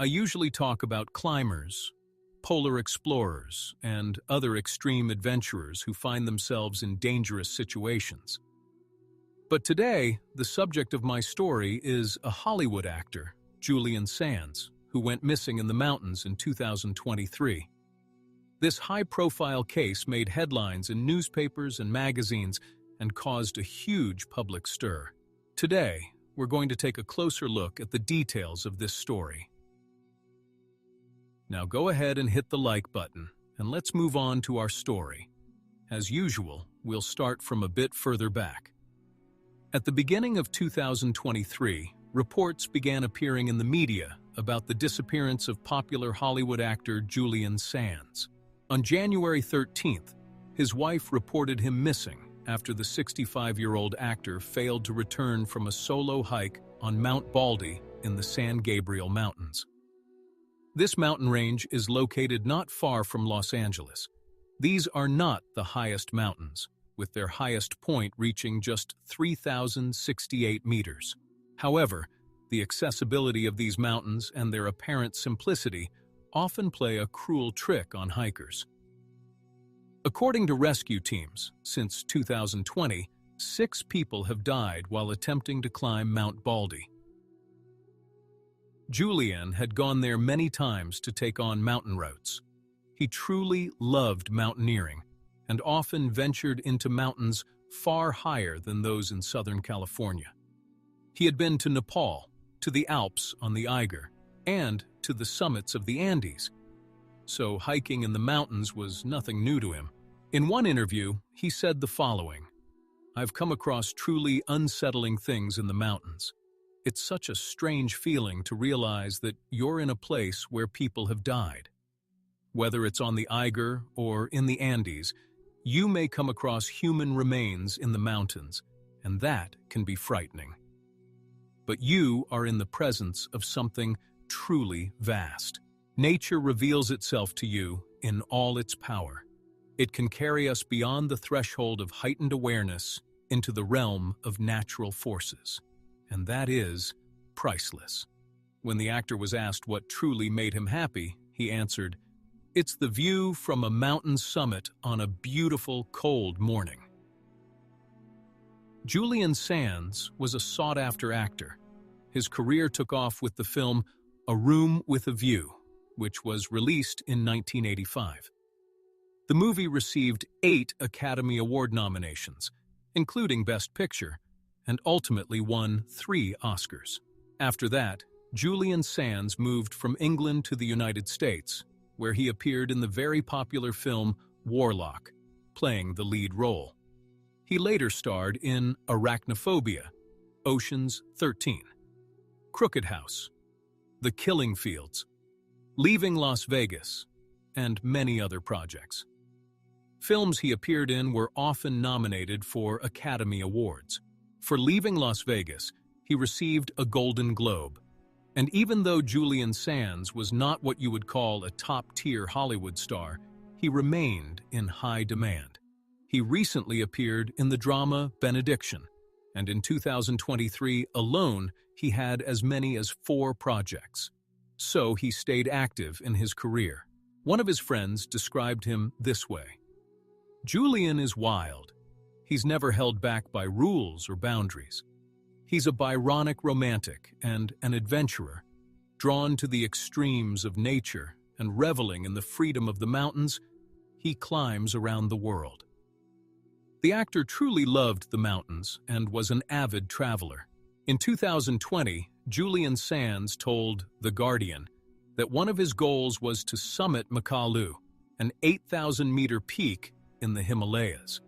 I usually talk about climbers, polar explorers, and other extreme adventurers who find themselves in dangerous situations. But today, the subject of my story is a Hollywood actor, Julian Sands, who went missing in the mountains in 2023. This high-profile case made headlines in newspapers and magazines and caused a huge public stir. Today, we're going to take a closer look at the details of this story. Now go ahead and hit the like button, and let's move on to our story. As usual, we'll start from a bit further back. At the beginning of 2023, reports began appearing in the media about the disappearance of popular Hollywood actor Julian Sands. On January 13th, his wife reported him missing after the 65-year-old actor failed to return from a solo hike on Mount Baldy in the San Gabriel Mountains. This mountain range is located not far from Los Angeles. These are not the highest mountains, with their highest point reaching just 3,068 meters. However, the accessibility of these mountains and their apparent simplicity often play a cruel trick on hikers. According to rescue teams, since 2020, 6 people have died while attempting to climb Mount Baldy. Julian had gone there many times to take on mountain routes. He truly loved mountaineering and often ventured into mountains far higher than those in Southern California. He had been to Nepal, to the Alps on the Eiger, and to the summits of the Andes, so hiking in the mountains was nothing new to him. In one interview, he said the following: "I've come across truly unsettling things in the mountains. It's such a strange feeling to realize that you're in a place where people have died. Whether it's on the Eiger or in the Andes, you may come across human remains in the mountains, and that can be frightening. But you are in the presence of something truly vast. Nature reveals itself to you in all its power. It can carry us beyond the threshold of heightened awareness into the realm of natural forces. And that is priceless." When the actor was asked what truly made him happy, he answered, "It's the view from a mountain summit on a beautiful, cold morning." Julian Sands was a sought-after actor. His career took off with the film A Room with a View, which was released in 1985. The movie received 8 Academy Award nominations, including Best Picture, and ultimately won 3 Oscars. After that, Julian Sands moved from England to the United States, where he appeared in the very popular film Warlock, playing the lead role. He later starred in Arachnophobia, Ocean's 13, Crooked House, The Killing Fields, Leaving Las Vegas, and many other projects. Films he appeared in were often nominated for Academy Awards. For Leaving Las Vegas, he received a Golden Globe. And even though Julian Sands was not what you would call a top-tier Hollywood star, he remained in high demand. He recently appeared in the drama Benediction, and in 2023 alone, he had as many as 4 projects. So he stayed active in his career. One of his friends described him this way: "Julian is wild. He's never held back by rules or boundaries. He's a Byronic romantic and an adventurer, drawn to the extremes of nature and reveling in the freedom of the mountains. He climbs around the world." The actor truly loved the mountains and was an avid traveler. In 2020, Julian Sands told The Guardian that one of his goals was to summit Makalu, an 8,000-meter peak in the Himalayas.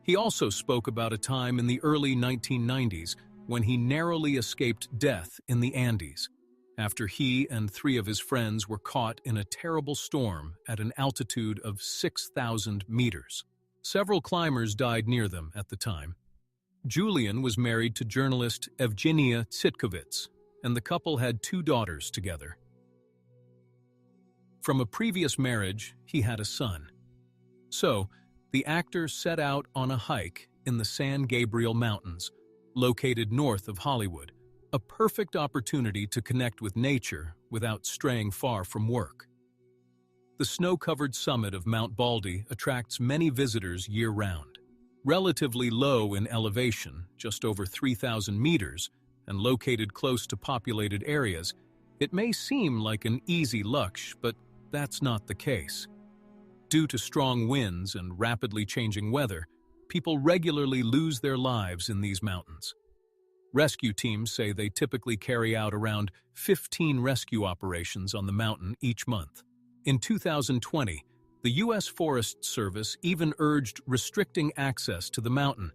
He also spoke about a time in the early 1990s when he narrowly escaped death in the Andes, after he and 3 of his friends were caught in a terrible storm at an altitude of 6,000 meters. Several climbers died near them at the time. Julian was married to journalist Evgenia Tsitkovits, and the couple had 2 daughters together. From a previous marriage, he had a son. So, the actor set out on a hike in the San Gabriel Mountains, located north of Hollywood, a perfect opportunity to connect with nature without straying far from work. The snow-covered summit of Mount Baldy attracts many visitors year-round. Relatively low in elevation, just over 3,000 meters, and located close to populated areas, it may seem like an easy luxe, but that's not the case. Due to strong winds and rapidly changing weather, people regularly lose their lives in these mountains. Rescue teams say they typically carry out around 15 rescue operations on the mountain each month. In 2020, the U.S. Forest Service even urged restricting access to the mountain,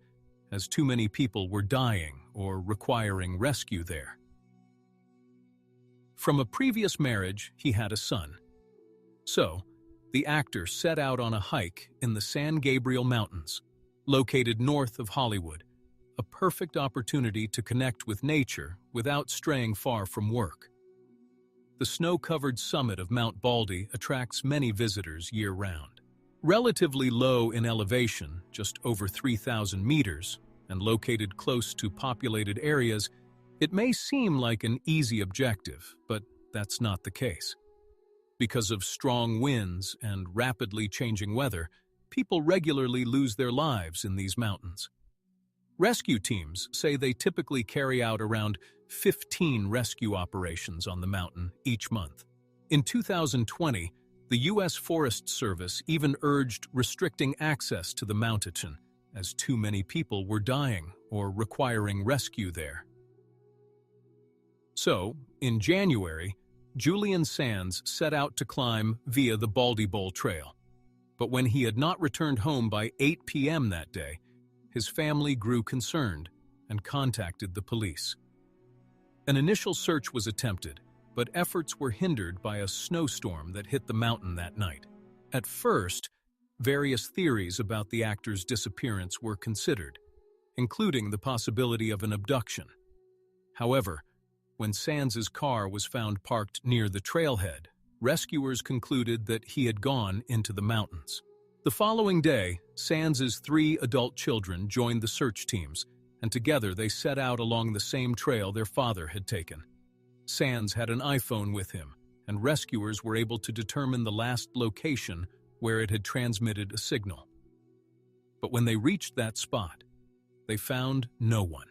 as too many people were dying or requiring rescue there. From a previous marriage, he had a son. So, the actor set out on a hike in the San Gabriel Mountains, located north of Hollywood, a perfect opportunity to connect with nature without straying far from work. The snow-covered summit of Mount Baldy attracts many visitors year-round. Relatively low in elevation, just over 3,000 meters, and located close to populated areas, it may seem like an easy objective, but that's not the case. Because of strong winds and rapidly changing weather, people regularly lose their lives in these mountains. Rescue teams say they typically carry out around 15 rescue operations on the mountain each month. In 2020, the U.S. Forest Service even urged restricting access to the mountain, as too many people were dying or requiring rescue there. So, in January, Julian Sands set out to climb via the Baldy Bowl Trail. But when he had not returned home by 8 p.m. that day, his family grew concerned and contacted the police. An initial search was attempted, but efforts were hindered by a snowstorm that hit the mountain that night. At first, various theories about the actor's disappearance were considered, including the possibility of an abduction. However, when Sands's car was found parked near the trailhead, rescuers concluded that he had gone into the mountains. The following day, Sands's 3 adult children joined the search teams, and together they set out along the same trail their father had taken. Sands had an iPhone with him, and rescuers were able to determine the last location where it had transmitted a signal. But when they reached that spot, they found no one.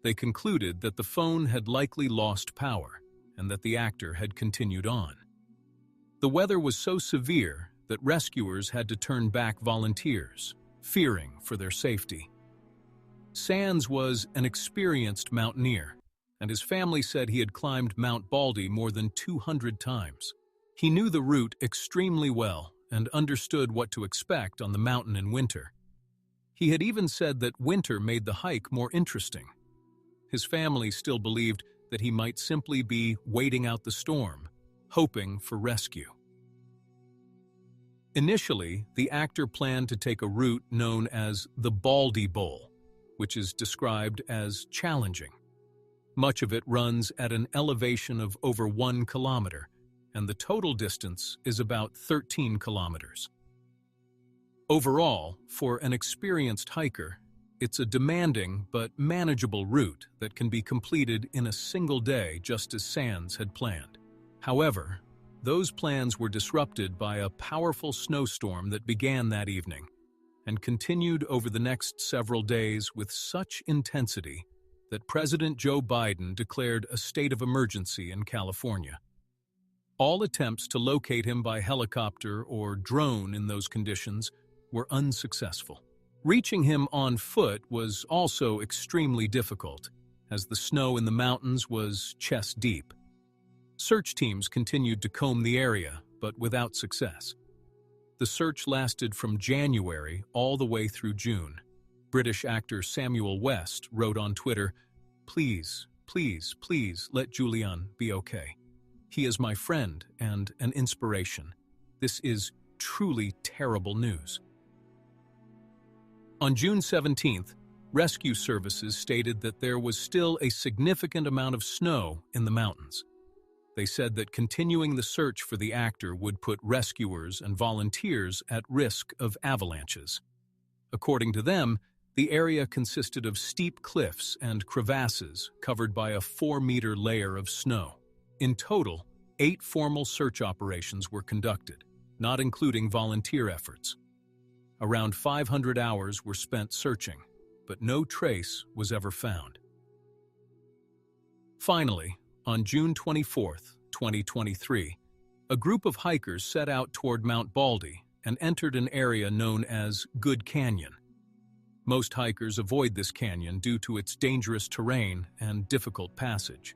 They concluded that the phone had likely lost power and that the actor had continued on. The weather was so severe that rescuers had to turn back volunteers, fearing for their safety. Sands was an experienced mountaineer, and his family said he had climbed Mount Baldy more than 200 times. He knew the route extremely well and understood what to expect on the mountain in winter. He had even said that winter made the hike more interesting. His family still believed that he might simply be waiting out the storm, hoping for rescue. Initially, the actor planned to take a route known as the Baldy Bowl, which is described as challenging. Much of it runs at an elevation of over 1 kilometer, and the total distance is about 13 kilometers. Overall, for an experienced hiker, it's a demanding but manageable route that can be completed in a single day, just as Sands had planned. However, those plans were disrupted by a powerful snowstorm that began that evening and continued over the next several days with such intensity that President Joe Biden declared a state of emergency in California. All attempts to locate him by helicopter or drone in those conditions were unsuccessful. Reaching him on foot was also extremely difficult, as the snow in the mountains was chest-deep. Search teams continued to comb the area, but without success. The search lasted from January all the way through June. British actor Samuel West wrote on Twitter, "Please, please, please let Julian be okay. He is my friend and an inspiration. This is truly terrible news." On June 17th, rescue services stated that there was still a significant amount of snow in the mountains. They said that continuing the search for the actor would put rescuers and volunteers at risk of avalanches. According to them, The area consisted of steep cliffs and crevasses covered by a 4-meter layer of snow. In total, 8 formal search operations were conducted, not including volunteer efforts. Around 500 hours were spent searching, but no trace was ever found. Finally, on June 24, 2023, a group of hikers set out toward Mount Baldy and entered an area known as Good Canyon. Most hikers avoid this canyon due to its dangerous terrain and difficult passage.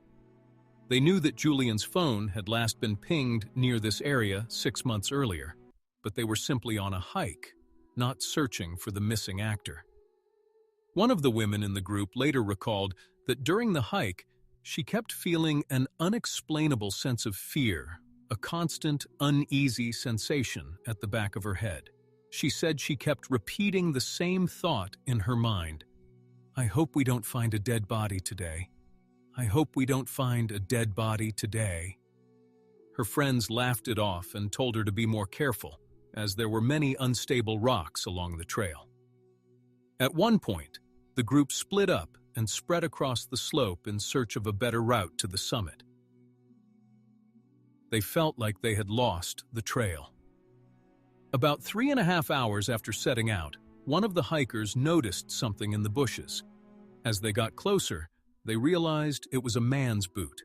They knew that Julian's phone had last been pinged near this area 6 months earlier, but they were simply on a hike, not searching for the missing actor. One of the women in the group later recalled that during the hike, she kept feeling an unexplainable sense of fear, a constant, uneasy sensation at the back of her head. She said she kept repeating the same thought in her mind. "I hope we don't find a dead body today. I hope we don't find a dead body today." Her friends laughed it off and told her to be more careful, as there were many unstable rocks along the trail. At one point, the group split up and spread across the slope in search of a better route to the summit. They felt like they had lost the trail. About 3.5 hours after setting out, one of the hikers noticed something in the bushes. As they got closer, they realized it was a man's boot.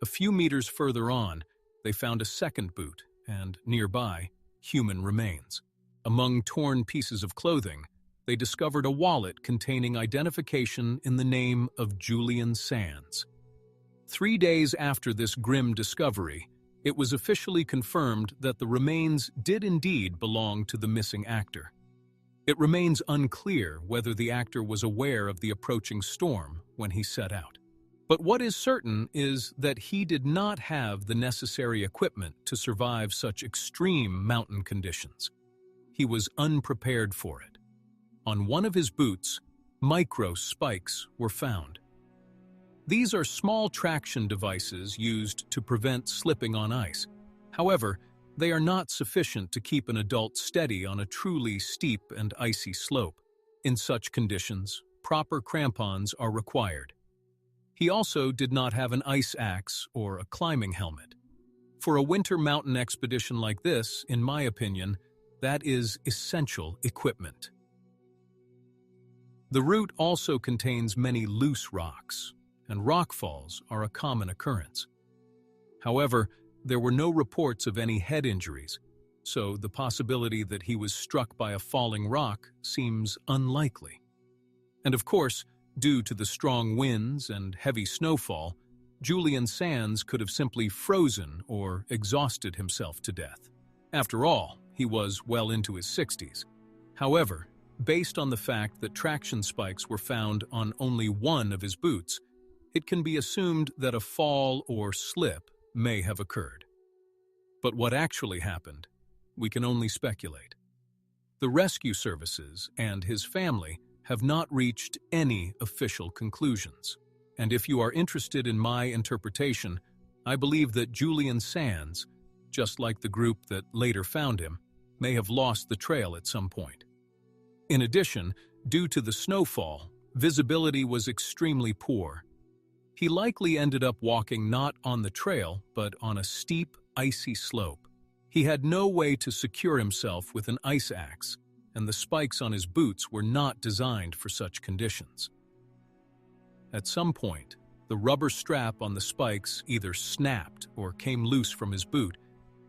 A few meters further on, they found a second boot and, nearby, human remains. Among torn pieces of clothing, they discovered a wallet containing identification in the name of Julian Sands. 3 days after this grim discovery, it was officially confirmed that the remains did indeed belong to the missing actor. It remains unclear whether the actor was aware of the approaching storm when he set out. But what is certain is that he did not have the necessary equipment to survive such extreme mountain conditions. He was unprepared for it. On one of his boots, micro spikes were found. These are small traction devices used to prevent slipping on ice. However, they are not sufficient to keep an adult steady on a truly steep and icy slope. In such conditions, proper crampons are required. He also did not have an ice axe or a climbing helmet. For a winter mountain expedition like this, in my opinion, that is essential equipment. The route also contains many loose rocks, and rockfalls are a common occurrence. However, there were no reports of any head injuries, so the possibility that he was struck by a falling rock seems unlikely. And of course, due to the strong winds and heavy snowfall, Julian Sands could have simply frozen or exhausted himself to death. After all, he was well into his 60s. However, based on the fact that traction spikes were found on only one of his boots, it can be assumed that a fall or slip may have occurred. But what actually happened, we can only speculate. The rescue services and his family have not reached any official conclusions. And if you are interested in my interpretation, I believe that Julian Sands, just like the group that later found him, may have lost the trail at some point. In addition, due to the snowfall, visibility was extremely poor. He likely ended up walking not on the trail, but on a steep, icy slope. He had no way to secure himself with an ice axe, and the spikes on his boots were not designed for such conditions. At some point, the rubber strap on the spikes either snapped or came loose from his boot.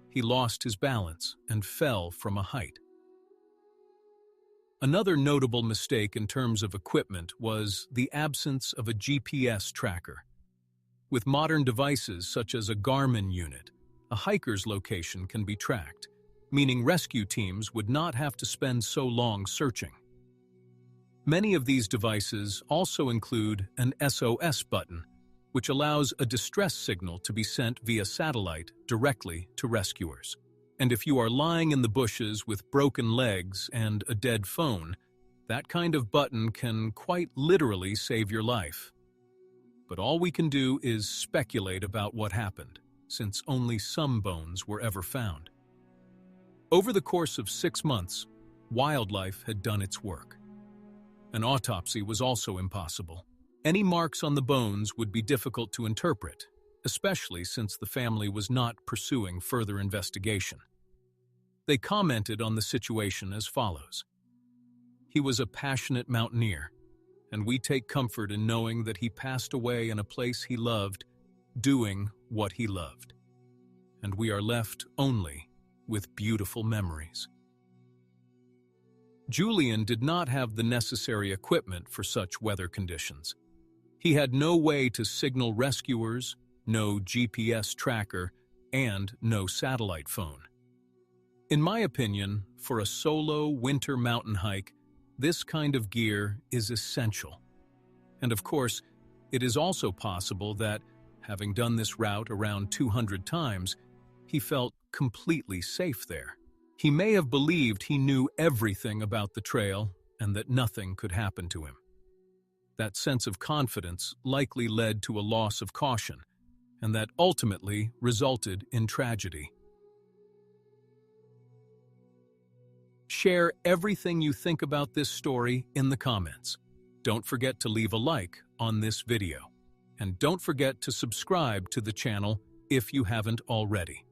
He lost his balance and fell from a height. Another notable mistake in terms of equipment was the absence of a GPS tracker. With modern devices such as a Garmin unit, a hiker's location can be tracked, meaning rescue teams would not have to spend so long searching. Many of these devices also include an SOS button, which allows a distress signal to be sent via satellite directly to rescuers. And if you are lying in the bushes with broken legs and a dead phone, that kind of button can quite literally save your life. But all we can do is speculate about what happened, since only some bones were ever found. Over the course of 6 months, wildlife had done its work. An autopsy was also impossible. Any marks on the bones would be difficult to interpret, especially since the family was not pursuing further investigation. They commented on the situation as follows: "He was a passionate mountaineer, and we take comfort in knowing that he passed away in a place he loved, doing what he loved. And we are left only with beautiful memories." Julian did not have the necessary equipment for such weather conditions. He had no way to signal rescuers, no GPS tracker, and no satellite phone. In my opinion, for a solo winter mountain hike, this kind of gear is essential. And of course, it is also possible that, having done this route around 200 times, he felt completely safe there. He may have believed he knew everything about the trail and that nothing could happen to him. That sense of confidence likely led to a loss of caution, and that ultimately resulted in tragedy. Share everything you think about this story in the comments. Don't forget to leave a like on this video. And don't forget to subscribe to the channel if you haven't already.